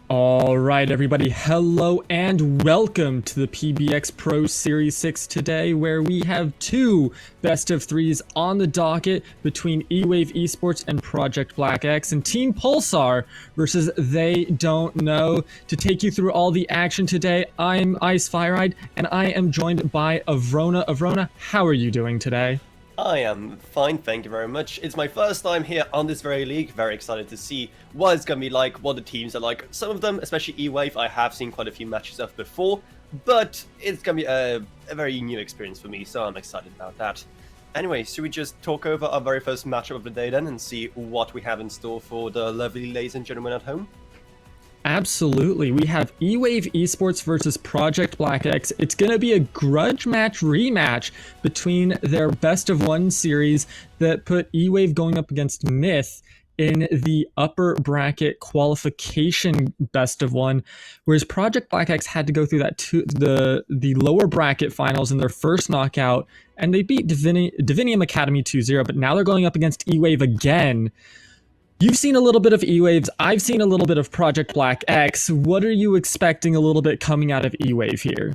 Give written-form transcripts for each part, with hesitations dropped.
All right, everybody, hello and welcome to the PBX Pro Series 6 today, where we have two best of threes on the docket between EWAVE Esports and Project Black X and Team Pulsar versus They Don't Know. To take you through all the action today, I'm Ice Fireyed, and I am joined by Avrona. Avrona, how are you doing today? I am fine, thank you very much. It's my first time here on this very league. Very excited to see what it's going to be like, what the teams are like. Some of them, especially EWAVE, I have seen quite a few matches of before, but it's going to be a very new experience for me, so I'm excited about that. Anyway, should we just talk over our very first matchup of the day then and see what we have in store for the lovely ladies and gentlemen at home? Absolutely. We have EWAVE Esports versus Project Black X. It's going to be a grudge match rematch between their best of one series that put EWAVE going up against Myth in the upper bracket qualification best of one, whereas Project Black X had to go through that the lower bracket finals in their first knockout, and they beat Divinium Academy 2-0, but now they're going up against EWAVE again. You've seen a little bit of EWAVEs. I've seen a little bit of Project Black X. What are you expecting a little bit coming out of EWAVE here?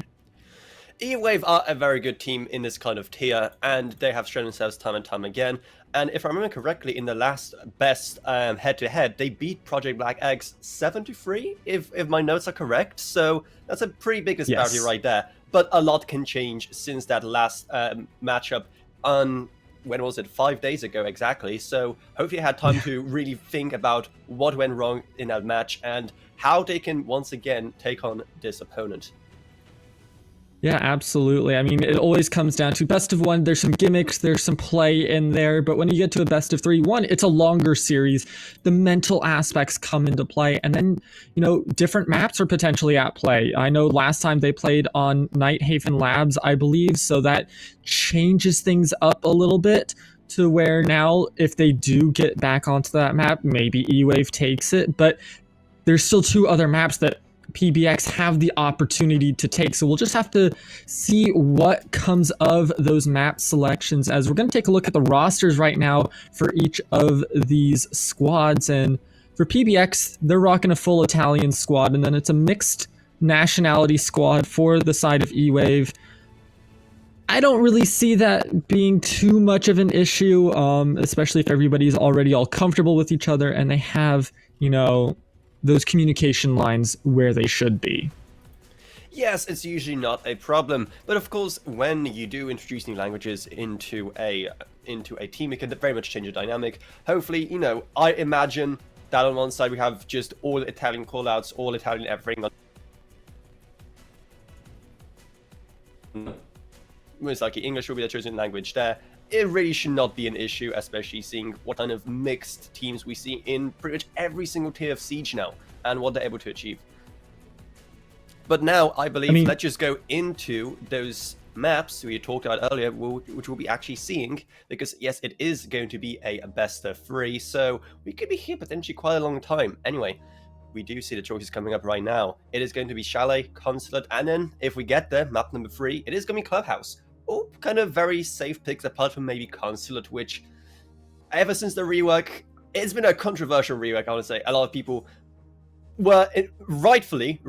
EWAVE are a very good team in this kind of tier, and they have shown themselves time and time again. And if I remember correctly, in the last best head-to-head, they beat Project Black X 7-3, if my notes are correct. So that's a pretty big disparity right there. But a lot can change since that last matchup on... when was it? 5 days ago exactly. So hopefully I had time to really think about what went wrong in that match and how they can once again take on this opponent. Yeah, absolutely. I mean, it always comes down to best of one. There's some gimmicks, there's some play in there, but when you get to a best of three, one, it's a longer series. The mental aspects come into play, and then, you know, different maps are potentially at play. I know last time they played on Nighthaven Labs, I believe, so that changes things up a little bit to where now if they do get back onto that map, maybe EWAVE takes it, but there's still two other maps that PBX have the opportunity to take. So we'll just have to see what comes of those map selections, as we're going to take a look at the rosters right now for each of these squads. And for PBX, they're rocking a full Italian squad, and then it's a mixed nationality squad for the side of EWAVE. I don't really see that being too much of an issue, especially if everybody's already all comfortable with each other and they have, you know, those communication lines where they should be. Yes, it's usually not a problem, but of course, when you do introduce new languages into a team, it can very much change the dynamic. Hopefully, you know, I imagine that on one side we have just all Italian callouts, all Italian everything. Most likely English will be the chosen language there. It really should not be an issue, especially seeing what kind of mixed teams we see in pretty much every single tier of Siege now, and what they're able to achieve. But now, I believe, let's just go into those maps we talked about earlier, which we'll be actually seeing, because yes, it is going to be a best of three, so we could be here potentially quite a long time. Anyway, we do see the choices coming up right now. It is going to be Chalet, Consulate, and then, if we get there, map number 3, it is going to be Clubhouse. All kind of very safe picks, apart from maybe Consulate, which, ever since the rework, it's been a controversial rework, I would say. A lot of people were rightfully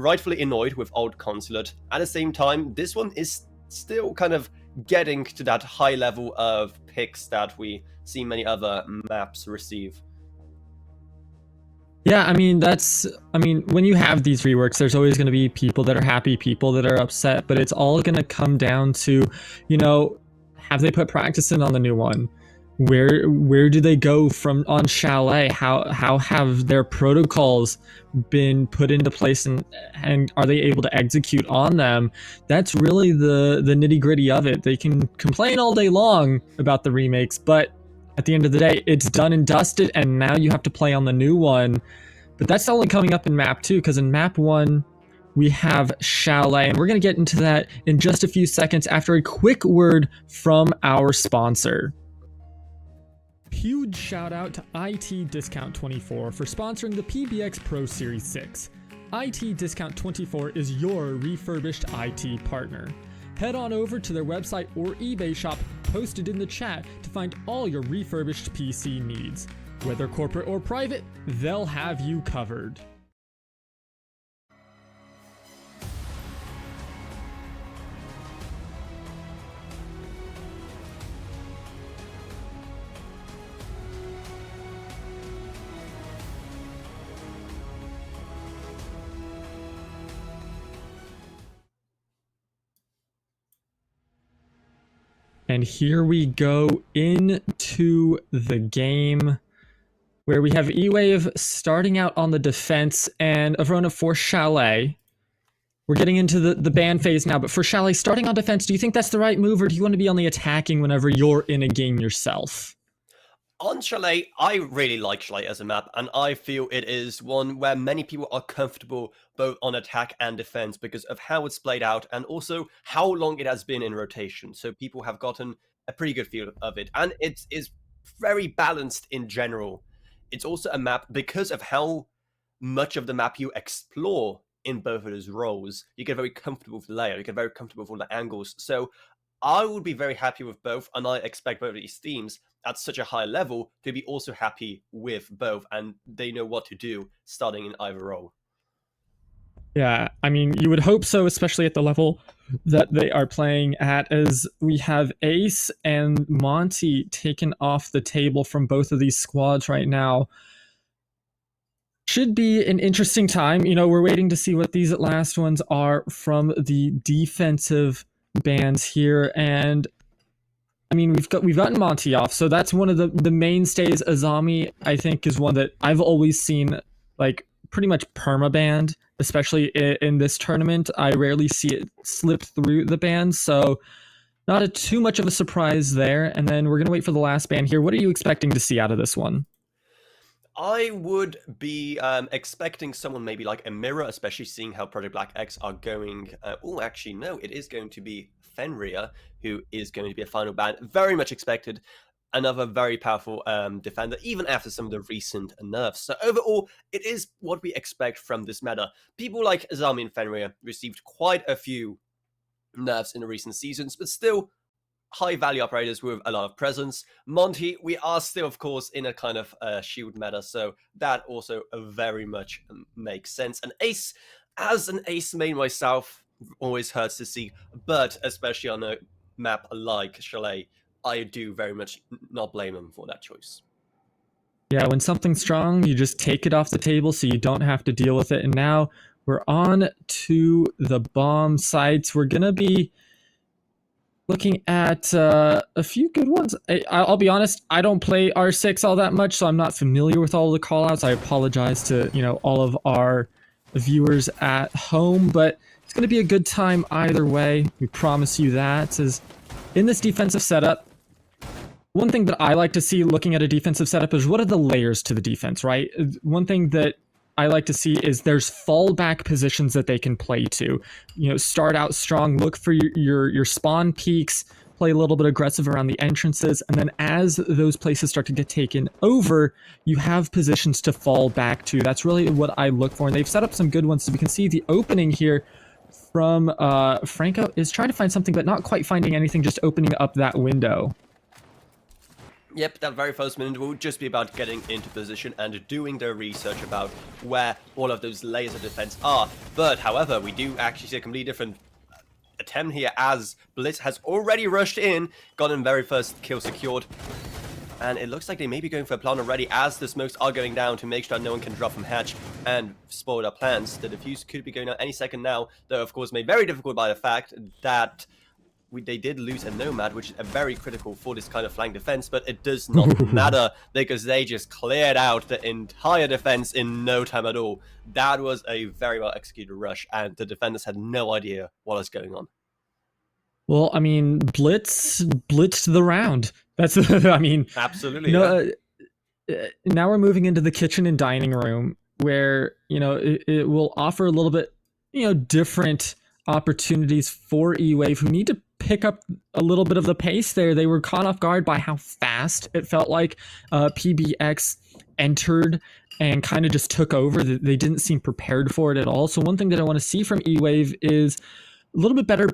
annoyed with old Consulate. At the same time, this one is still kind of getting to that high level of picks that we see many other maps receive. Yeah, I mean, when you have these reworks, there's always going to be people that are happy, people that are upset, but it's all going to come down to, you know, have they put practice in on the new one? Where do they go from on Chalet? How have their protocols been put into place, and are they able to execute on them? That's really the nitty-gritty of it. They can complain all day long about the remakes, but at the end of the day, it's done and dusted, and now you have to play on the new one. But that's only coming up in map 2, because in map 1, we have Chalet, and we're going to get into that in just a few seconds after a quick word from our sponsor. Huge shout out to IT Discount 24 for sponsoring the PBX Pro Series 6. IT Discount 24 is your refurbished IT partner. Head on over to their website or eBay shop posted in the chat to find all your refurbished PC needs. Whether corporate or private, they'll have you covered. And here we go into the game where we have EWAVE starting out on the defense and Avrona for Chalet. We're getting into the ban phase now, but for Chalet starting on defense, do you think that's the right move, or do you want to be on the attacking whenever you're in a game yourself? On Chalet, I really like Chalet as a map, and I feel it is one where many people are comfortable both on attack and defense because of how it's played out and also how long it has been in rotation. So people have gotten a pretty good feel of it, and it is very balanced in general. It's also a map because of how much of the map you explore in both of those roles. You get very comfortable with the layout, you get very comfortable with all the angles. So I would be very happy with both, and I expect both of these teams at such a high level to be also happy with both, and they know what to do starting in either role. Yeah, I mean, you would hope so, especially at the level that they are playing at, as we have Ace and Monty taken off the table from both of these squads right now. Should be an interesting time. You know, we're waiting to see what these last ones are from the defensive bands here, and I mean, we've gotten Monty off, so that's one of the mainstays. Azami, I think, is one that I've always seen like pretty much perma-banned, especially in this tournament. I rarely see it slip through the bans, so not too much of a surprise there. And then we're gonna wait for the last ban here. What are you expecting to see out of this one? I would be expecting someone maybe like a Mirror, especially seeing how Project Black X are going. Oh, actually, no, it is going to be Fenrir, who is going to be a final ban. Very much expected. Another very powerful defender, even after some of the recent nerfs. So overall, it is what we expect from this meta. People like Azami and Fenrir received quite a few nerfs in the recent seasons, but still high-value operators with a lot of presence. Monty, we are still, of course, in a kind of shield meta, so that also very much makes sense. And Ace, as an Ace main myself, always hurts to see, but especially on a map like Chalet, I do very much not blame him for that choice. Yeah, when something's strong, you just take it off the table so you don't have to deal with it. And now we're on to the bomb sites. We're going to be looking at a few good ones. I'll be honest, I don't play R6 all that much, so I'm not familiar with all the callouts. I apologize to, you know, all of our viewers at home, but it's going to be a good time either way. We promise you that. As in this defensive setup, one thing that I like to see looking at a defensive setup is what are the layers to the defense, right? One thing that I like to see is there's fallback positions that they can play to. You know, start out strong, look for your spawn peaks, play a little bit aggressive around the entrances, and then as those places start to get taken over, you have positions to fall back to. That's really what I look for, and they've set up some good ones. So we can see the opening here from Franco is trying to find something, but not quite finding anything, just opening up that window. Yep, that very first minute will just be about getting into position and doing their research about where all of those layers of defense are. But, however, we do actually see a completely different attempt here as Blitz has already rushed in, gotten very first kill secured. And it looks like they may be going for a plan already as the smokes are going down to make sure that no one can drop from hatch and spoil their plans. The defuse could be going out any second now, though of course made very difficult by the fact that they did lose a Nomad, which is very critical for this kind of flank defense, but it does not matter because they just cleared out the entire defense in no time at all. That was a very well executed rush, and the defenders had no idea what was going on. Well, I mean, blitzed the round. That's, I mean, absolutely. You know, now we're moving into the kitchen and dining room where, you know, it will offer a little bit, you know, different opportunities for EWAVE, who need to pick up a little bit of the pace there. They were caught off guard by how fast it felt like PBX entered and kind of just took over. They didn't seem prepared for it at all. So one thing that I want to see from EWAVE is a little bit better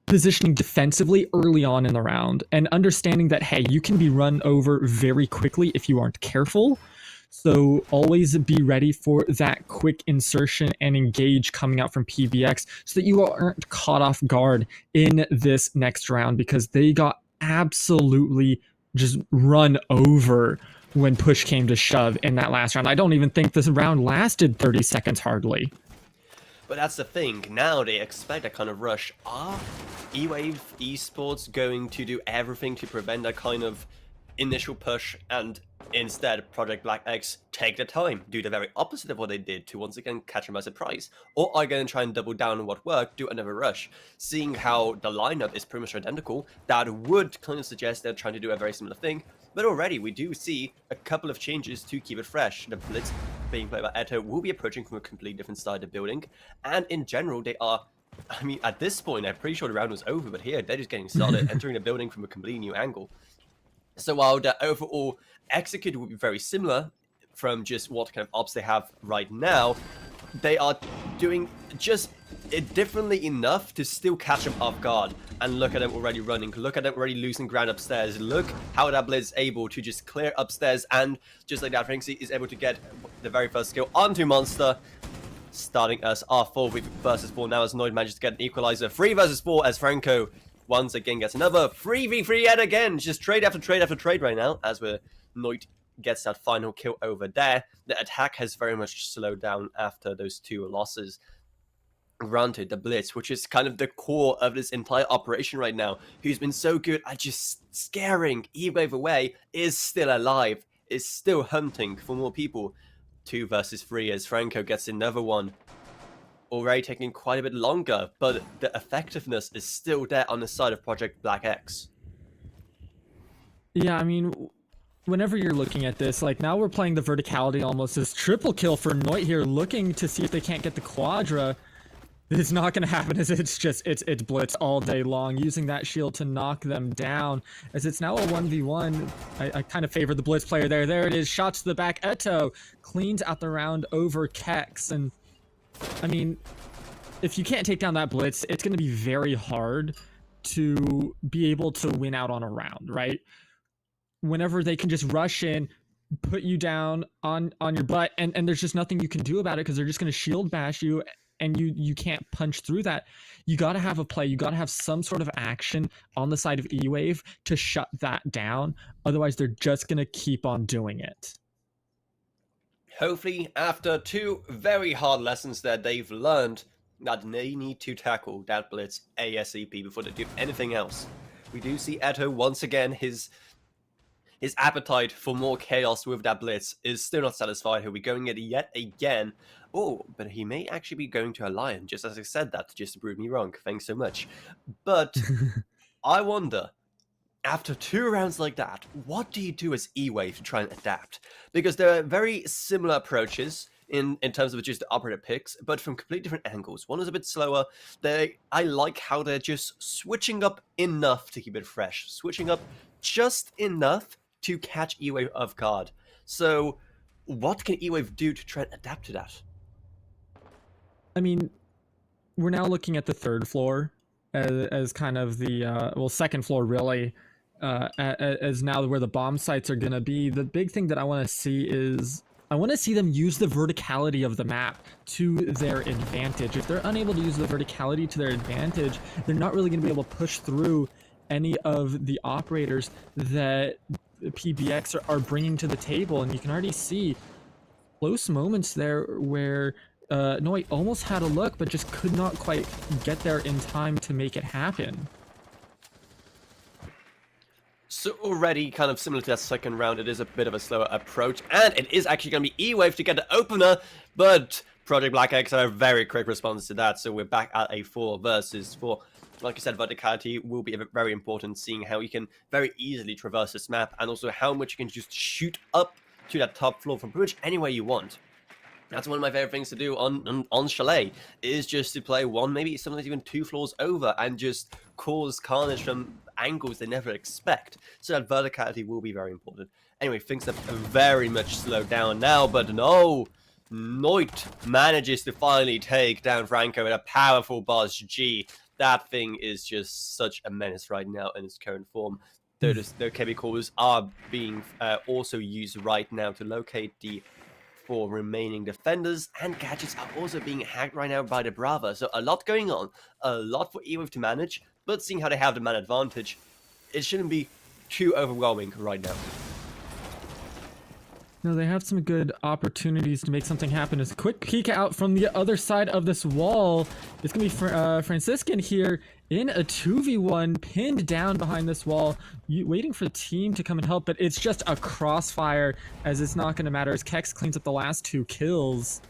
positioning defensively early on in the round and understanding that, hey, you can be run over very quickly if you aren't careful. So always be ready for that quick insertion and engage coming out from PBX so that you aren't caught off guard in this next round, because they got absolutely just run over when push came to shove in that last round. I don't even think this round lasted 30 seconds hardly. But that's the thing, now they expect a kind of rush. Are EWAVE esports going to do everything to prevent that kind of initial push, and instead Project Black X take their time, do the very opposite of what they did to once again catch them by surprise? Or are you going to try and double down on what worked, do another rush? Seeing how the lineup is pretty much identical, that would kind of suggest they're trying to do a very similar thing. But already we do see a couple of changes to keep it fresh. The Blitz being played by Eto will be approaching from a completely different side of the building, and in general they are, I mean, at this point I'm pretty sure the round was over, but here they're just getting started, entering the building from a completely new angle. So while the overall execute will be very similar from just what kind of ops they have right now, they are doing just it differently enough to still catch them off guard. And look at them already running, look at them already losing ground upstairs, look how that Blitz is able to just clear upstairs, and just like that, Franksy is able to get the very first skill onto Monster, starting us our 4 versus 4 now as Noid manages to get an equalizer. 3 versus 4 as Franco once again gets another 3v3 yet again. Just trade after trade after trade right now as Noid gets that final kill over there. The attack has very much slowed down after those 2 losses. Granted, the Blitz, which is kind of the core of this entire operation right now, who's been so good at just scaring EWAVE away, is still alive, is still hunting for more people. 2 versus 3 as Franco gets another one. Already taking quite a bit longer, but the effectiveness is still there on the side of Project Black X. Yeah, I mean, whenever you're looking at this, like now we're playing the verticality almost as triple kill for Noit here, looking to see if they can't get the Quadra. It's not going to happen as it's Blitz all day long, using that shield to knock them down. As it's now a 1v1, I kind of favor the Blitz player there. There it is, shots to the back. Eto cleans out the round over Kex. And I mean, if you can't take down that Blitz, it's going to be very hard to be able to win out on a round, right? Whenever they can just rush in, put you down on your butt, and there's just nothing you can do about it because they're just going to shield bash you, and you can't punch through that. You got to have a play. You got to have some sort of action on the side of EWAVE to shut that down. Otherwise, they're just going to keep on doing it. Hopefully, after 2 very hard lessons that they've learned, that they need to tackle that Blitz ASAP before they do anything else. We do see Eto once again, his appetite for more chaos with that Blitz is still not satisfied. He'll be going it yet again. Oh, but he may actually be going to a Lion, just as I said that, just to prove me wrong. Thanks so much. But I wonder, after 2 rounds like that, what do you do as EWAVE to try and adapt? Because there are very similar approaches in terms of just the operator picks, but from completely different angles. One is a bit slower. I like how they're just switching up enough to keep it fresh. Switching up just enough to catch EWAVE off guard. So what can EWAVE do to try and adapt to that? I mean, we're now looking at the 3rd floor as kind of the, 2nd floor really, as now where the bomb sites are going to be. The big thing that I want to see is, I want to see them use the verticality of the map to their advantage. If they're unable to use the verticality to their advantage, they're not really going to be able to push through any of the operators that PBX are bringing to the table. And you can already see close moments there where Noit almost had a look, but just could not quite get there in time to make it happen. So already, kind of similar to that 2nd round, it is a bit of a slower approach, and it is actually going to be EWAVE to get the opener, but Project Black X had a very quick response to that, so we're back at a 4 versus 4. Like I said, verticality will be very important, seeing how you can very easily traverse this map, and also how much you can just shoot up to that top floor from pretty much anywhere you want. That's one of my favorite things to do on Chalet, is just to play 1, maybe sometimes even 2 floors over, and just cause carnage from angles they never expect. So that verticality will be very important. Anyway, things have very much slowed down now, but no, Noit manages to finally take down Franco with a powerful boss G. That thing is just such a menace right now in its current form. The chemicals are being also used right now to locate the 4 remaining defenders, and gadgets are also being hacked right now by the Brava. So a lot going on, a lot for EWAVE to manage, but seeing how they have the man advantage, it shouldn't be too overwhelming right now. No, they have some good opportunities to make something happen. As a quick peek out from the other side of this wall, it's going to be Franciscan here in a 2v1, pinned down behind this wall, waiting for the team to come and help, but it's just a crossfire, as it's not going to matter as Kex cleans up the last 2 kills.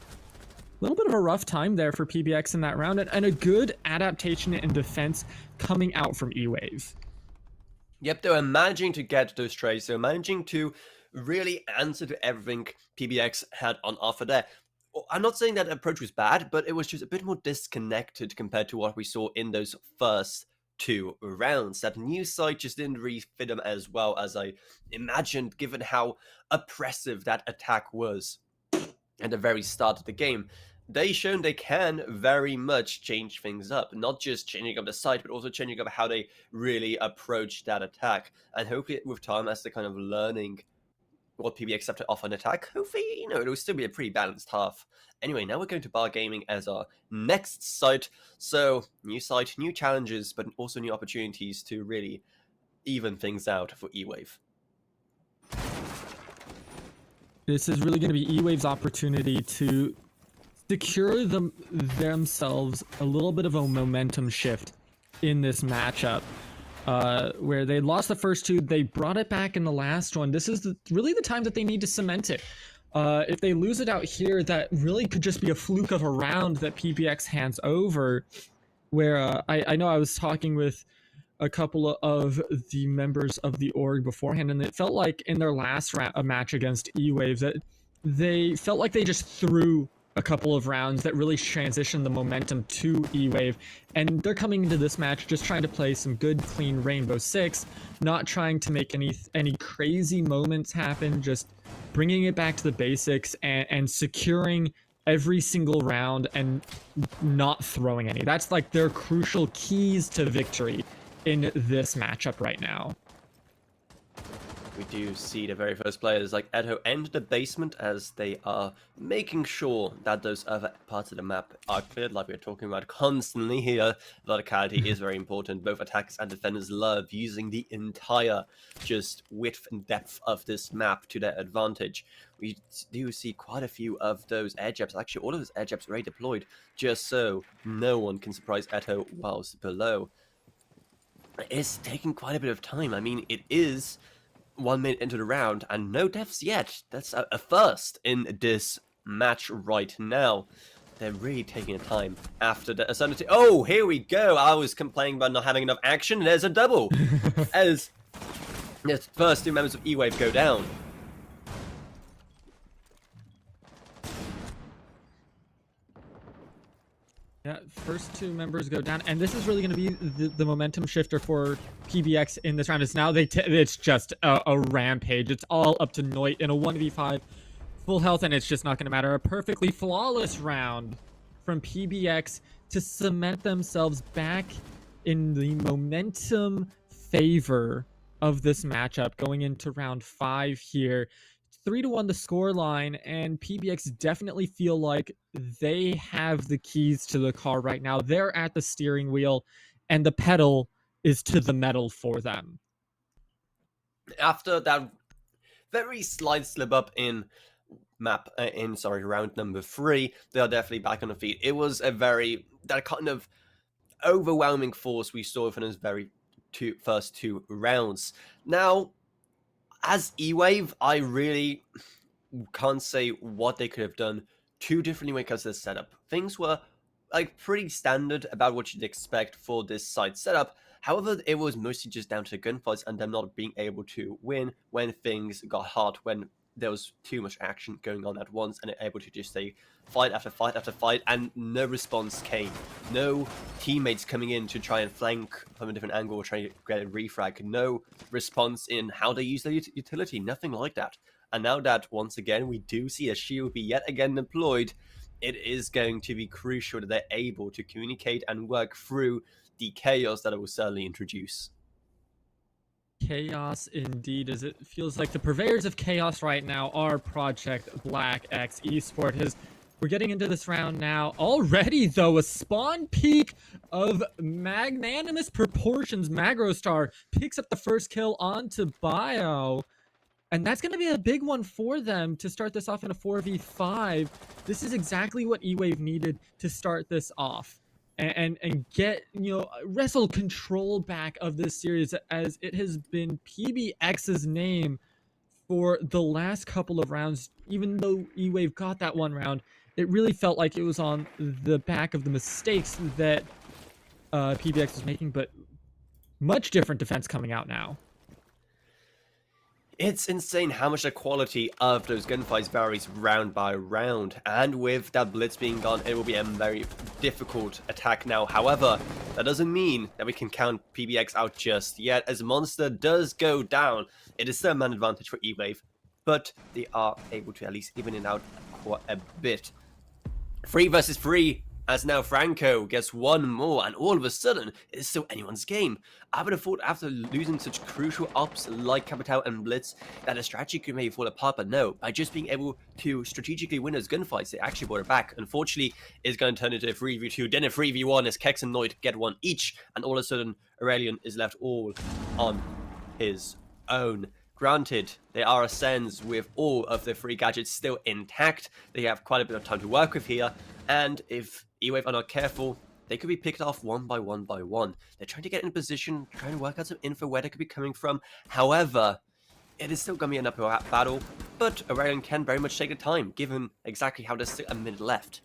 A little bit of a rough time there for PBX in that round, and a good adaptation and defense coming out from EWAVE. Yep, they were managing to get those trades. They were managing to really answer to everything PBX had on offer there. I'm not saying that approach was bad, but it was just a bit more disconnected compared to what we saw in those first 2 rounds. That new site just didn't really fit them as well as I imagined, given how oppressive that attack was at the very start of the game. They've shown they can very much change things up, not just changing up the site, but also changing up how they really approach that attack. And hopefully with time, as they're kind of learning what PBX have to offer an attack, hopefully, it'll still be a pretty balanced half. Anyway, now we're going to Bar Gaming as our next site. So, new site, new challenges, but also new opportunities to really even things out for EWAVE. This is really going to be EWAVE's opportunity to secure themselves a little bit of a momentum shift in this matchup. Where they lost the first 2, they brought it back in the last one. This is really the time that they need to cement it. If they lose it out here, that really could just be a fluke of a round that PBX hands over. Where I know I was talking with a couple of the members of the org beforehand, and it felt like in their last match against EWAVE that they felt like they just threw a couple of rounds that really transitioned the momentum to EWAVE, and they're coming into this match just trying to play some good, clean Rainbow Six, not trying to make any crazy moments happen, just bringing it back to the basics and securing every single round and not throwing any. That's like their crucial keys to victory in this matchup right now. We do see the very first players like Edo enter the basement as they are making sure that those other parts of the map are cleared, like we're talking about constantly here. Verticality is very important. Both attackers and defenders love using the entire just width and depth of this map to their advantage. We do see quite a few of those air jabs, actually all of those air jabs already deployed, just so no one can surprise Edo whilst below. It's taking quite a bit of time. I mean, it is 1 minute into the round and no deaths yet. That's a first in this match right now. They're really taking their time after the Ascendancy. Oh, here we go. I was complaining about not having enough action. There's a double as the first 2 members of EWAVE go down. Yeah, first 2 members go down, and this is really going to be the momentum shifter for PBX in this round. It's now it's just a rampage. It's all up to Noit in a 1v5 full health, and it's just not going to matter. A perfectly flawless round from PBX to cement themselves back in the momentum favor of this matchup going into round 5 here. 3-1 the score line, and PBX definitely feel like they have the keys to the car right now. They're at the steering wheel, and the pedal is to the metal for them. After that very slight slip up in round number 3, they are definitely back on the feet. It was that kind of overwhelming force we saw from those first 2 rounds. Now, as EWAVE, I really can't say what they could have done too differently when it comes to the setup. Things were like pretty standard about what you'd expect for this site setup. However, it was mostly just down to gunfights and them not being able to win when things got hard, when there was too much action going on at once, and able to just say fight after fight after fight, and no response came. No teammates coming in to try and flank from a different angle or try to get a refrag. No response in how they use their utility. Nothing like that. And now that, once again, we do see a shield be yet again deployed, it is going to be crucial that they're able to communicate and work through the chaos that it will certainly introduce. Chaos indeed, as it feels like the purveyors of chaos right now are Project Black X Esports. We're getting into this round now. Already, though, a spawn peak of magnanimous proportions. Magrostar picks up the first kill onto Bio, And that's going to be a big one for them to start this off in a 4v5. This is exactly what EWAVE needed to start this off. And get, wrestle control back of this series, as it has been PBX's name for the last couple of rounds. Even though EWAVE got that one round, it really felt like it was on the back of the mistakes that PBX was making, but much different defense coming out now. It's insane how much the quality of those gunfights varies round by round, and with that blitz being gone, it will be a very difficult attack now. However, that doesn't mean that we can count PBX out just yet, as Monster does go down. It is still a man advantage for EWAVE, but they are able to at least even it out quite a bit. 3 versus 3, as now Franco gets one more, and all of a sudden, it is still anyone's game. I would have thought after losing such crucial ops like Capital and Blitz, that a strategy could maybe fall apart, but no, by just being able to strategically win those gunfights, they actually brought it back. Unfortunately, it's going to turn into a 3v2, then a 3v1 as Kex and Noid get one each, and all of a sudden, Aurelian is left all on his own. Granted, they are Ascends with all of the 3 gadgets still intact. They have quite a bit of time to work with here, and if EWAVE are not careful, they could be picked off one by one by one. They're trying to get in position, trying to work out some info where they could be coming from. However, it is still going to be an uphill battle, but Aurelian can very much take the time, given exactly how there's still a minute left.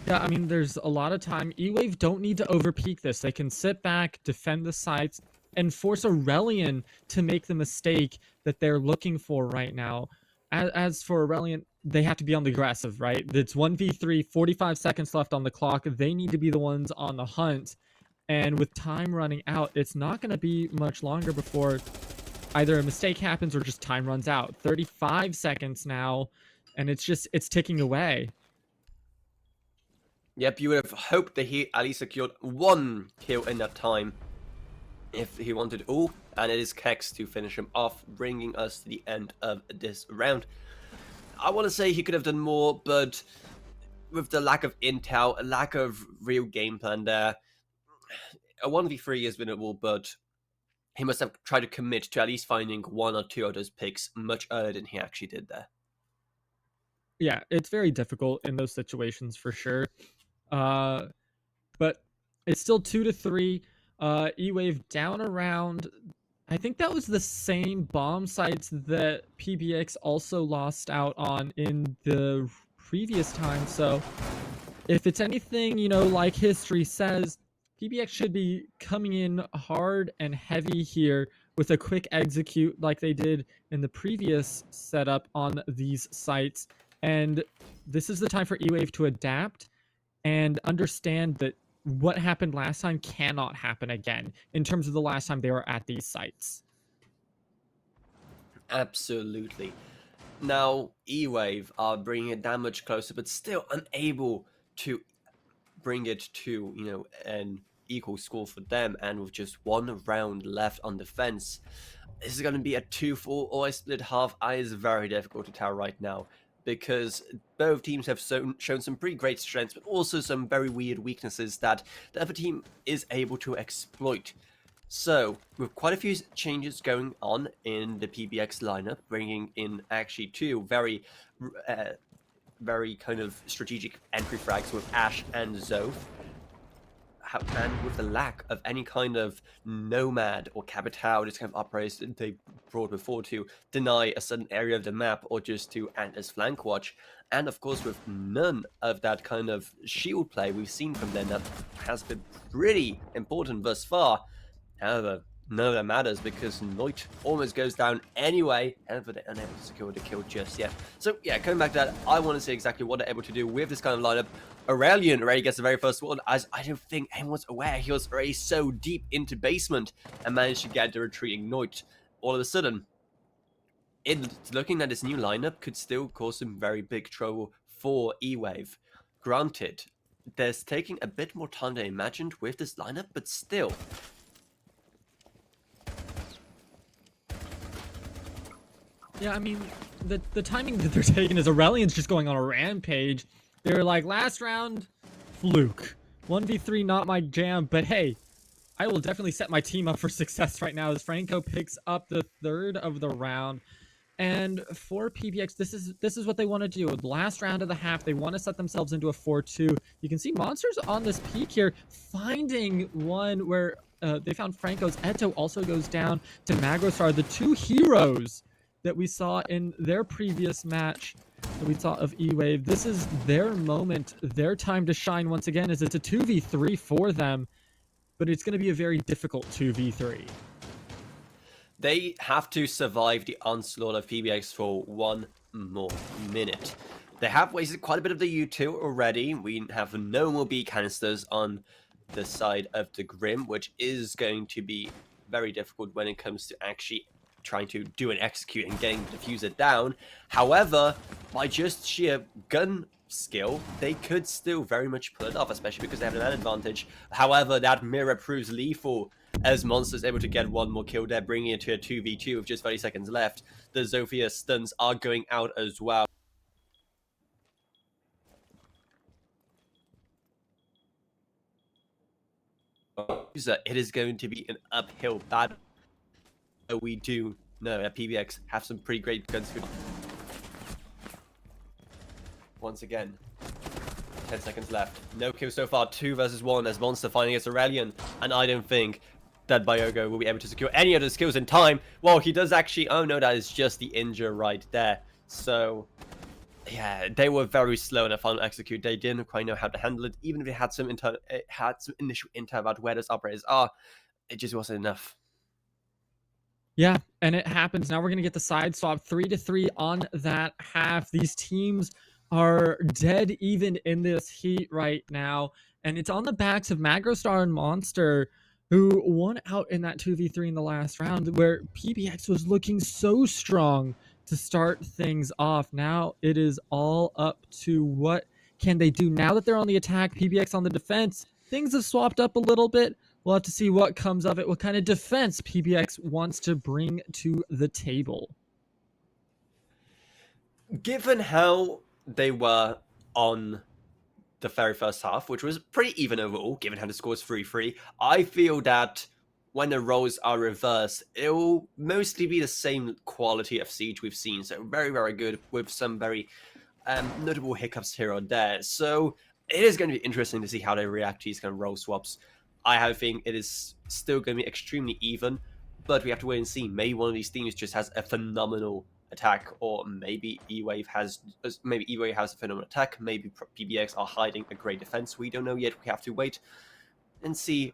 Yeah, I mean, there's a lot of time. EWAVE don't need to overpeak this. They can sit back, defend the sites, and force Aurelian to make the mistake that they're looking for right now. As for Aurelian, they have to be on the aggressive, right? It's 1v3, 45 seconds left on the clock. They need to be the ones on the hunt. And with time running out, it's not going to be much longer before either a mistake happens or just time runs out. 35 seconds now, and it's ticking away. Yep, you would have hoped that he at least secured 1 kill in that time, if he wanted all, and it is Kex to finish him off, bringing us to the end of this round. I want to say he could have done more, but with the lack of intel, a lack of real game plan there, a 1v3 is winnable, but he must have tried to commit to at least finding 1 or 2 of those picks much earlier than he actually did there. Yeah, it's very difficult in those situations for sure. But it's still 2-3. EWAVE down around. I think that was the same bomb sites that PBX also lost out on in the previous time. So if it's anything, like history says, PBX should be coming in hard and heavy here with a quick execute like they did in the previous setup on these sites. And this is the time for EWAVE to adapt and understand that what happened last time cannot happen again in terms of the last time they were at these sites. Absolutely. Now, EWAVE are bringing it that much closer, but still unable to bring it to, an equal score for them, and with just 1 round left on defense. This is going to be a 2-4 or a split half. It's very difficult to tell right now, because both teams have shown some pretty great strengths, but also some very weird weaknesses that the other team is able to exploit. So, with quite a few changes going on in the PBX lineup, bringing in actually 2 very kind of strategic entry frags with Ash and Zoph, and with the lack of any kind of Nomad or Capital, this kind of operators that they brought before to deny a certain area of the map or just to act as flank watch, and of course with none of that kind of shield play we've seen from them that has been pretty important thus far. However, none of that matters because Noit almost goes down anyway, and they're unable to secure the kill just yet. So yeah, coming back to that, I want to see exactly what they're able to do with this kind of lineup. Aurelian already gets the very first one, as I don't think anyone's aware he was already so deep into basement and managed to get the retreating Noit. All of a sudden, looking at this new lineup could still cause some very big trouble for EWAVE. Granted, there's taking a bit more time than I imagined with this lineup, but still. Yeah, I mean, the timing that they're taking is Aurelian's just going on a rampage. They're like, last round, fluke. 1v3, not my jam, but hey, I will definitely set my team up for success right now as Franco picks up the third of the round. And for PBX, this is what they want to do. The last round of the half, they want to set themselves into a 4-2. You can see Monsters on this peak here, finding one where they found Franco's. Eto also goes down to Magrostar, the two heroes that we saw in their previous match that we saw of EWAVE. This is their moment, their time to shine once again, as it's a 2v3 for them, but it's going to be a very difficult 2v3. They have to survive the onslaught of PBX for one more minute. They have wasted quite a bit of the U2 already. We have no more B canisters on the side of the Grim, which is going to be very difficult when it comes to actually trying to do an execute and getting the diffuser down. However, by just sheer gun skill, they could still very much pull it off, especially because they have an advantage. However, that mirror proves lethal as Monster's able to get one more kill there, bringing it to a 2v2 with just 30 seconds left. The Zofia stuns are going out as well. It is going to be an uphill battle. We do know that PBX have some pretty great guns. Once again, 10 seconds left. No kills so far. 2 versus 1 as Monster finding its Aurelion. And I don't think that Byogo will be able to secure any of the skills in time. Well, he does actually... Oh, no, that is just the injure right there. So, yeah, they were very slow in the final execute. They didn't quite know how to handle it. Even if they had some initial intel about where those operators are, it just wasn't enough. Yeah, and it happens. Now we're going to get the side swap 3-3 on that half. These teams are dead even in this heat right now. And it's on the backs of Magrostar and Monster, who won out in that 2v3 in the last round, where PBX was looking so strong to start things off. Now it is all up to what can they do now that they're on the attack, PBX on the defense. Things have swapped up a little bit. We'll have to see what comes of it, what kind of defense PBX wants to bring to the table. Given how they were on the very first half, which was pretty even overall, given how the score is 3-3, I feel that when the roles are reversed, it will mostly be the same quality of Siege we've seen. So very, very good with some very notable hiccups here or there. So it is going to be interesting to see how they react to these kind of role swaps. I have a feeling it is still going to be extremely even, but we have to wait and see. Maybe one of these teams just has a phenomenal attack, or maybe EWAVE has a phenomenal attack. Maybe PBX are hiding a great defense. We don't know yet. We have to wait and see.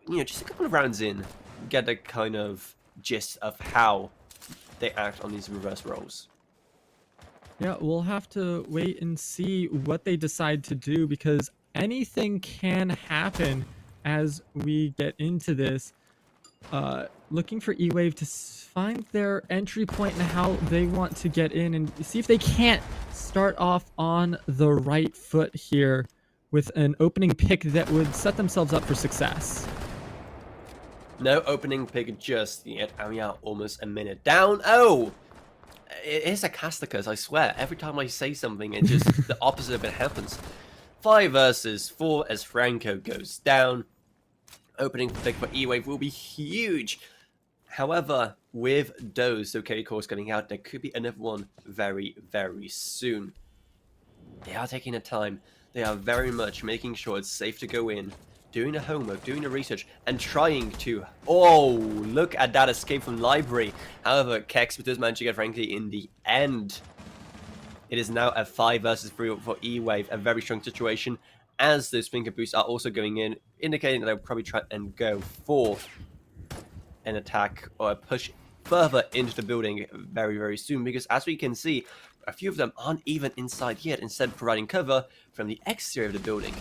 You know, just a couple of rounds in, get a kind of gist of how they act on these reverse roles. Yeah, we'll have to wait and see what they decide to do, because anything can happen as we get into this. Looking for EWAVE to find their entry point and how they want to get in, and see if they can't start off on the right foot here with an opening pick that would set themselves up for success. No opening pick just yet. And we are almost a minute down. Oh! It is a Casticus, I swear. Every time I say something, it just the opposite of it happens. 5 versus 4 as Franco goes down. Opening pick for EWAVE will be huge. However, with those okay cores getting out, there could be another one very, very soon. They are taking their time. They are very much making sure it's safe to go in, doing the homework, doing the research, and trying to... Oh, look at that escape from library. However, Kex does manage to get Frankie in the end. It is now a 5 versus 3 for EWAVE, a very strong situation, as those Finger Boosts are also going in, indicating that they'll probably try and go for an attack or a push further into the building very, very soon, because as we can see, a few of them aren't even inside yet, instead providing cover from the exterior of the building.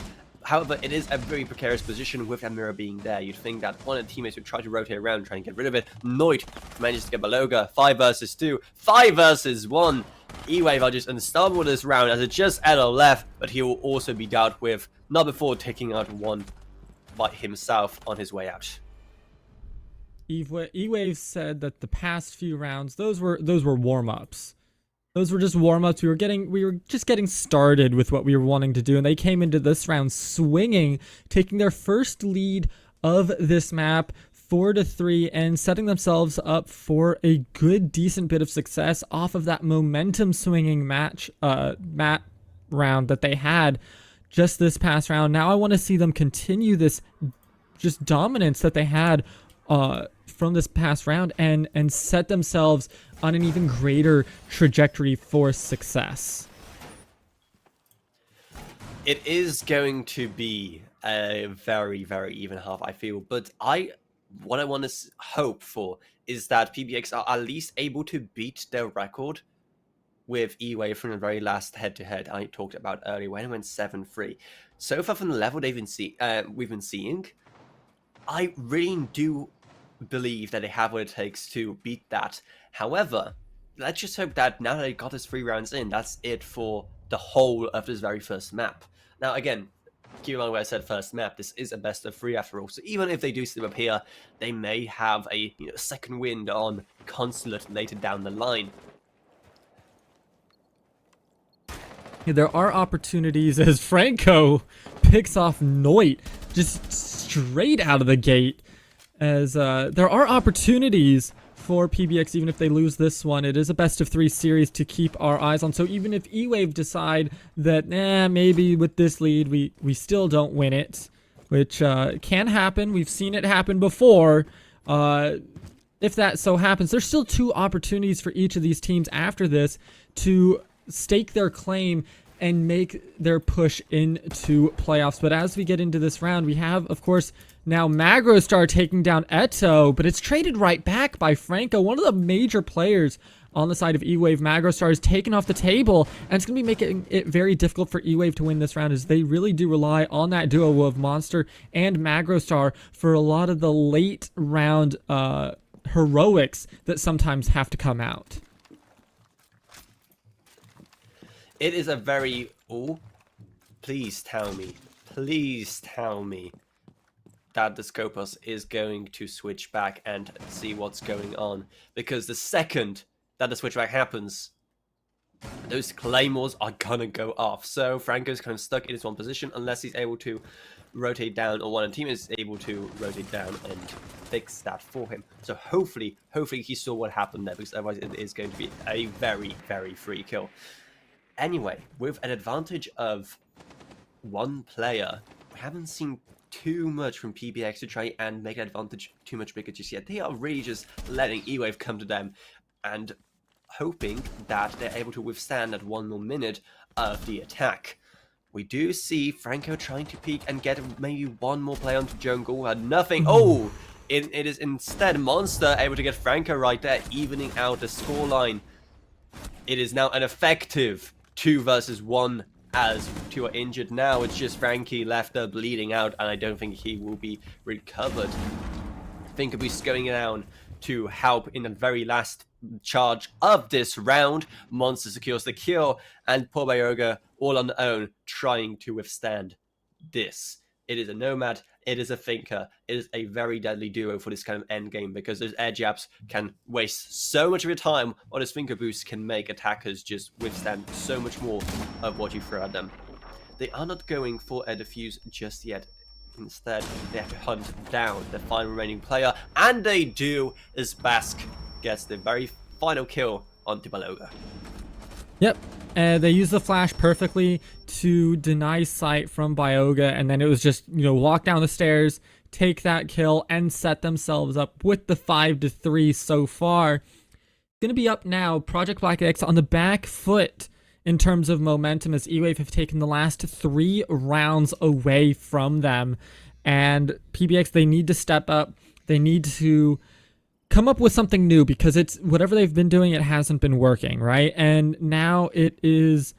However, it is a very precarious position with that mirror being there. You'd think that one of the teammates would try to rotate around, try and get rid of it. Noit manages to get Beloga. 5 versus 2. 5 versus 1. EWAVE are just unstoppable this round, as it's just Edo left, but he will also be dealt with, not before taking out one by himself on his way out. EWAVE said that the past few rounds, those were warm-ups. Those were just warm-ups. We were just getting started with what we were wanting to do, and they came into this round swinging, taking their first lead of this map, 4-3, and setting themselves up for a good, decent bit of success off of that momentum swinging map round that they had just this past round. Now I want to see them continue this just dominance that they had from this past round and set themselves on an even greater trajectory for success. It is going to be a very, very even half, I feel, but what I want to hope for is that PBX are at least able to beat their record with EWAVE from the very last head-to-head I talked about earlier when it went 7-3. So far from the level we've been seeing, I really do believe that they have what it takes to beat that. However, let's just hope that now that they got us 3 rounds in, that's it for the whole of this very first map. Now, again, keep in mind where I said first map, this is a best of 3 after all, so even if they do slip up here, they may have a second wind on Consulate later down the line. There are opportunities as Franco picks off Noit just straight out of the gate. As there are opportunities for PBX, even if they lose this one. It is a best of 3 series to keep our eyes on. So even if EWAVE decide that maybe with this lead we still don't win it, which can happen. We've seen it happen before. If that so happens, there's still 2 opportunities for each of these teams after this to stake their claim and make their push into playoffs. But as we get into this round, we have, of course, now Magrostar taking down Eto, but it's traded right back by Franco, one of the major players on the side of EWAVE. Magrostar is taken off the table, and it's going to be making it very difficult for EWAVE to win this round, as they really do rely on that duo of Monster and Magrostar for a lot of the late round heroics that sometimes have to come out. It is a very... Oh, please tell me that the Scopus is going to switch back and see what's going on. Because the second that the switchback happens, those claymores are gonna go off. So Franco's kind of stuck in his one position unless he's able to rotate down, or one team is able to rotate down and fix that for him. So hopefully he saw what happened there, because otherwise it is going to be a very, very free kill. Anyway, with an advantage of 1 player, we haven't seen too much from PBX to try and make an advantage too much bigger just yet. They are really just letting EWAVE come to them and hoping that they're able to withstand that 1 more minute of the attack. We do see Franco trying to peek and get maybe 1 more play onto jungle, and nothing. Oh, it is instead Monster able to get Franco right there, evening out the scoreline. It is now an effective 2 versus 1 as 2 are injured now. It's just Frankie left there bleeding out, and I don't think he will be recovered. Finkerboost going down to help in the very last charge of this round. Monster secures the kill, and poor Byoga all on their own trying to withstand this. It is a Nomad, it is a Thinker, it is a very deadly duo for this kind of end game, because those air jabs can waste so much of your time, while this Thinker boost can make attackers just withstand so much more of what you throw at them. They are not going for a defuse just yet. Instead, they have to hunt down the final remaining player, and they do, as Basque gets the very final kill onto Baloga. Yep. They used the flash perfectly to deny sight from Byoga, and then it was just, walk down the stairs, take that kill, and set themselves up with the 5-3 so far. Going to be up now, Project Black X on the back foot in terms of momentum, as EWAVE have taken the last 3 rounds away from them. And PBX, they need to step up. They need to come up with something new, because it's whatever they've been doing, it hasn't been working, right? And now it is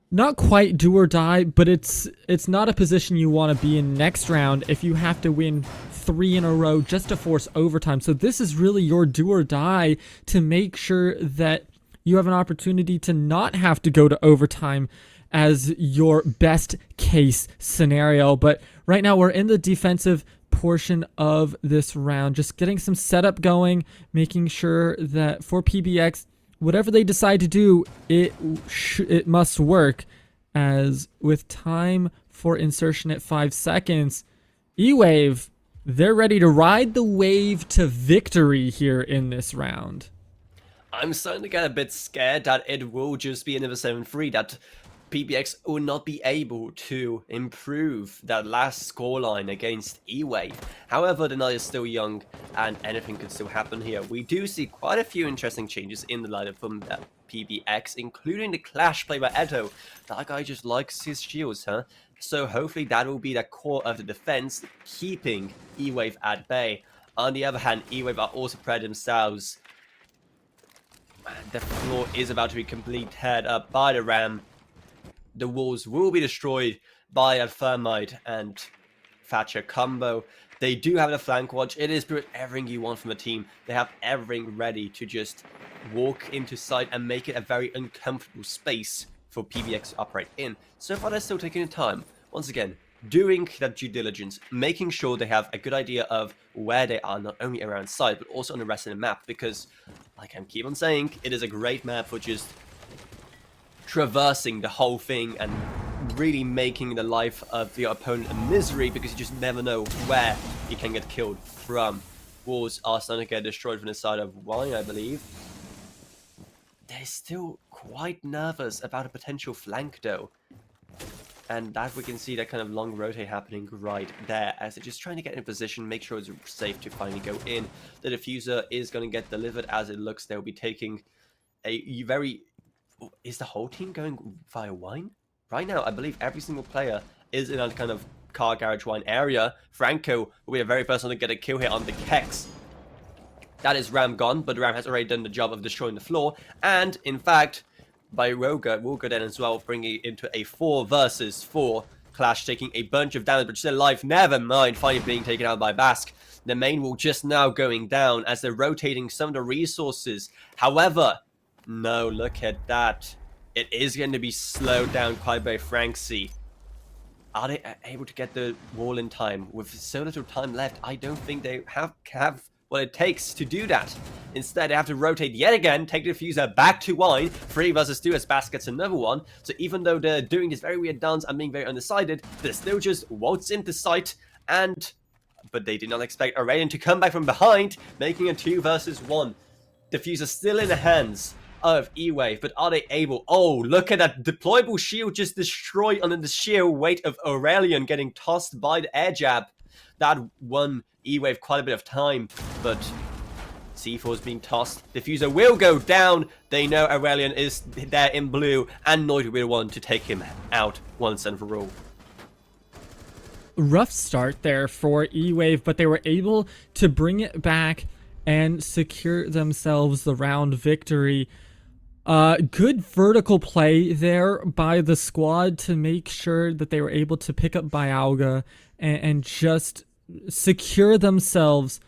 not quite do or die, but it's not a position you want to be in next round if you have to win 3 in a row just to force overtime. So this is really your do or die to make sure that you have an opportunity to not have to go to overtime as your best case scenario. But right now we're in the defensive portion of this round, just getting some setup going, making sure that for PBX, whatever they decide to do, it must work. As with time for insertion at 5 seconds, EWAVE they're ready to ride the wave to victory here in this round. I'm starting to get a bit scared that it will just be another 7-3, that PBX will not be able to improve that last scoreline against EWAVE. However, the night is still young and anything could still happen here. We do see quite a few interesting changes in the lineup from PBX, including the clash play by Edo. That guy just likes his shields, huh? So hopefully that will be the core of the defense, keeping EWAVE at bay. On the other hand, EWAVE are also prepared themselves. The floor is about to be completely teared up by the Ram. The walls will be destroyed by a Thermite and Thatcher combo. They do have the flank watch. It is pretty much everything you want from a team. They have everything ready to just walk into sight and make it a very uncomfortable space for PBX to operate in. So far, they're still taking the time. Once again, doing that due diligence, making sure they have a good idea of where they are, not only around sight, but also on the rest of the map. Because, like I keep on saying, it is a great map for just traversing the whole thing and really making the life of your opponent a misery, because you just never know where you can get killed from. Walls are starting to get destroyed from the side of Y, I believe. They're still quite nervous about a potential flank though. And that we can see that kind of long rotate happening right there as they're just trying to get in position, make sure it's safe to finally go in. The diffuser is going to get delivered. As it looks, they'll be taking a very... Is the whole team going via wine? Right now, I believe every single player is in a kind of car garage wine area. Franco will be the very first one to get a kill here on the Kex. That is Ram gone, but Ram has already done the job of destroying the floor. And, in fact, by Roga then as well, bringing it into a 4 versus 4 clash, taking a bunch of damage, but still alive. Never mind, finally being taken out by Basque. The main wall just now going down as they're rotating some of the resources. However... No, look at that. It is going to be slowed down quite by Franksy. Are they able to get the wall in time? With so little time left, I don't think they have what it takes to do that. Instead, they have to rotate yet again, take the diffuser back to Wine. 3 versus 2 as Bass gets another one. So even though they're doing this very weird dance and being very undecided, they're still just waltz into sight and... But they did not expect Aurelian to come back from behind, making a 2 versus 1. Diffuser still in the hands of EWAVE, but are they able? Oh, look at that deployable shield just destroyed under the sheer weight of Aurelian getting tossed by the air jab. That won EWAVE quite a bit of time, but C4 is being tossed. Diffuser will go down. They know Aurelian is there in blue, and Noid will be the one to take him out once and for all. Rough start there for EWAVE, but they were able to bring it back and secure themselves the round victory. Good vertical play there by the squad to make sure that they were able to pick up Bialga and just secure themselves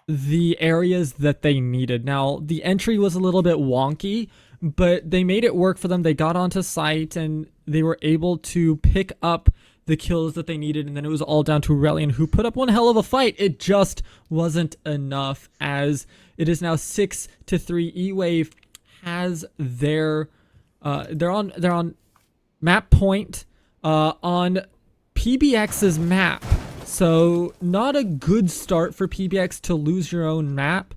the areas that they needed. Now, the entry was a little bit wonky, but they made it work for them. They got onto site and they were able to pick up the kills that they needed, and then it was all down to Aurelian, who put up one hell of a fight. It just wasn't enough, as it is now 6-3. EWAVE has their they're on map point on PBX's map, so not a good start for PBX to lose your own map.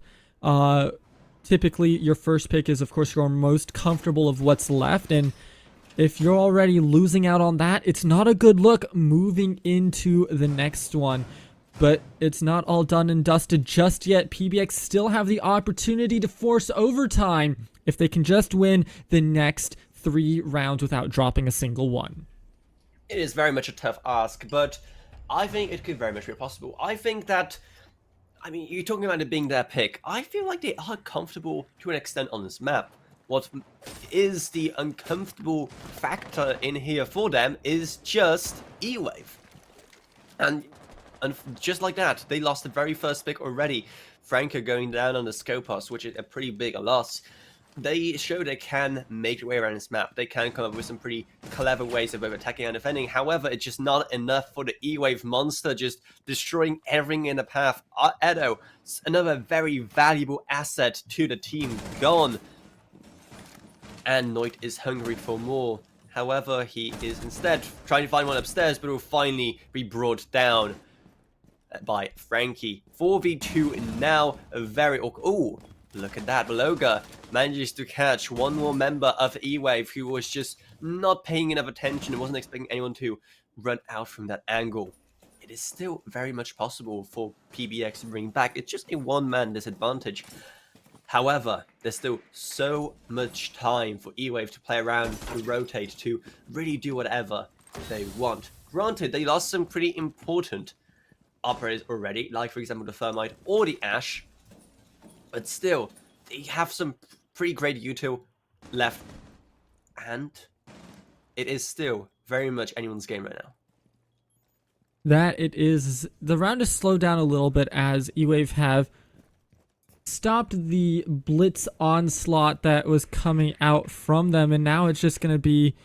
Typically your first pick is of course your most comfortable of what's left, and if you're already losing out on that, it's not a good look moving into the next one. But it's not all done and dusted just yet. PBX still have the opportunity to force overtime if they can just win the next 3 rounds without dropping a single one. It is very much a tough ask, but I think it could very much be possible. I think that, I mean, you're talking about it being their pick. I feel like they are comfortable to an extent on this map. What is the uncomfortable factor in here for them is just EWAVE. And just like that, they lost the very first pick already. Franco going down on the Scopus, which is a pretty big loss. They show they can make their way around this map. They can come up with some pretty clever ways of both attacking and defending. However, it's just not enough for the EWAVE monster just destroying everything in the path. Edo, another very valuable asset to the team, gone. And Noit is hungry for more. However, he is instead trying to find one upstairs, but will finally be brought down. by Frankie. 4v2 now, a very awkward. Oh, look at that. Beloga manages to catch one more member of EWAVE who was just not paying enough attention and wasn't expecting anyone to run out from that angle. It is still very much possible for PBX to bring back. It's just a one-man disadvantage. However, there's still so much time for EWAVE to play around, to rotate, to really do whatever they want. Granted, they lost some pretty important operators already, like for example the Thermite or the Ash, but still, they have some pretty great util left, and it is still very much anyone's game right now. That it is. The round has slowed down a little bit as EWAVE have stopped the blitz onslaught that was coming out from them, and now it's just going to be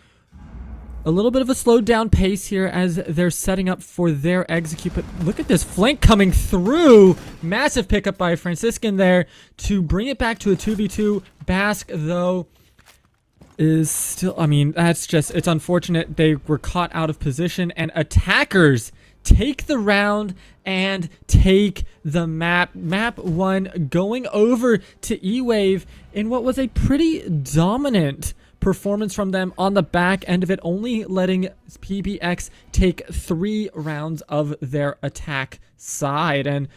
a little bit of a slowed down pace here as they're setting up for their execute. But look at this flank coming through. Massive pickup by Franciscan there to bring it back to a 2v2. Basque, though, is still, I mean, that's just, it's unfortunate. They were caught out of position, and attackers take the round and take the map. Map 1 going over to EWAVE in what was a pretty dominant performance from them on the back end of it, only letting PBX take 3 rounds of their attack side. And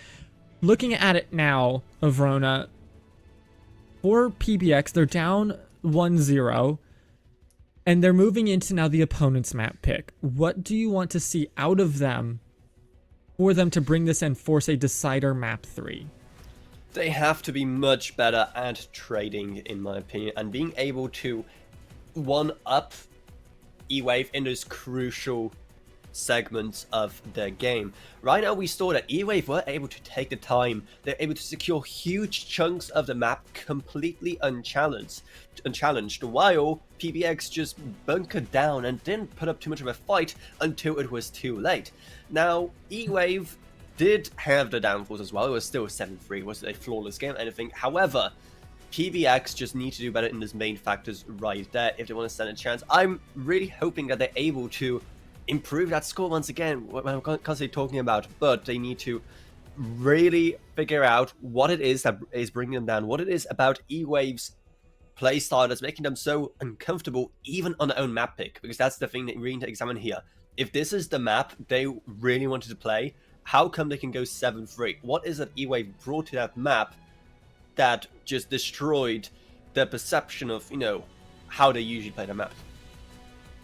looking at it now, Avrona, for PBX, they're down 1-0. And they're moving into now the opponent's map pick. What do you want to see out of them for them to bring this and force a decider map 3? They have to be much better at trading, in my opinion, and being able to one-up EWAVE in those crucial segments of their game. Right now we saw that EWAVE were able to take the time, they're able to secure huge chunks of the map completely unchallenged, while PBX just bunkered down and didn't put up too much of a fight until it was too late. Now, EWAVE did have the downfalls as well. It was still a 7-3, it wasn't a flawless game or anything. However, PBX just need to do better in those main factors right there if they want to stand a chance. I'm really hoping that they're able to improve that score once again, what I'm constantly talking about, but they need to really figure out what it is that is bringing them down, what it is about EWAVE's playstyle that's making them so uncomfortable even on their own map pick, because that's the thing that we need to examine here. If this is the map they really wanted to play, how come they can go 7-3? What is it EWAVE brought to that map that just destroyed the perception of, you know, how they usually play the map?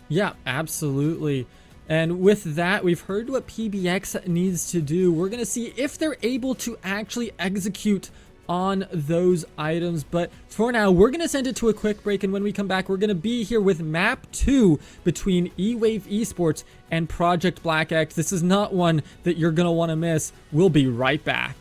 Yeah, absolutely. And with that, we've heard what PBX needs to do. We're going to see if they're able to actually execute on those items. But for now, we're going to send it to a quick break. And when we come back, we're going to be here with map 2 between EWAVE Esports and Project Black X. This is not one that you're going to want to miss. We'll be right back.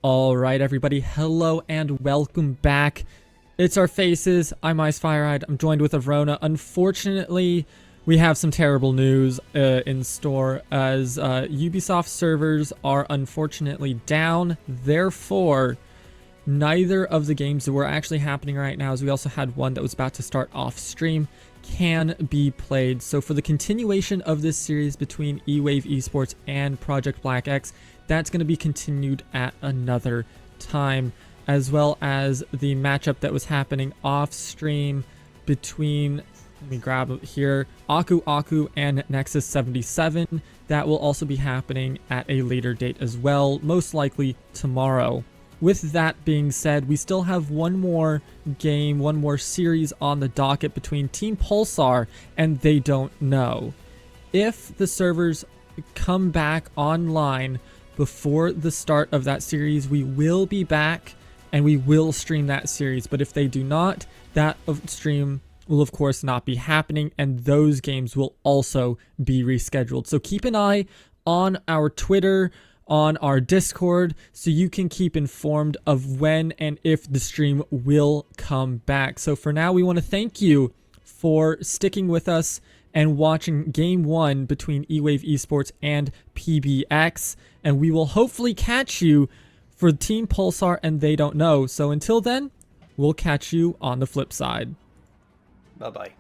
All right, everybody. Hello and welcome back. It's our faces. I'm Ice Fireeyed. I'm joined with Avrona. Unfortunately, we have some terrible news in store as Ubisoft servers are unfortunately down. Therefore, neither of the games that were actually happening right now, as we also had one that was about to start off stream, can be played. So for the continuation of this series between EWAVE Esports and Project Black X, that's going to be continued at another time, as well as the matchup that was happening off stream between, let me grab it here, Aku and Nexus 77. That will also be happening at a later date as well, most likely tomorrow. With that being said, we still have one more game, one more series on the docket between Team Pulsar and They Don't Know. If the servers come back online before the start of that series, we will be back and we will stream that series. But if they do not, that stream will of course not be happening, and those games will also be rescheduled. So keep an eye on our Twitter, on our Discord, so you can keep informed of when and if the stream will come back. So for now, we want to thank you for sticking with us and watching Game 1 between EWAVE Esports and PBX, and we will hopefully catch you for Team Pulsar and They Don't Know. So until then, we'll catch you on the flip side. Bye-bye.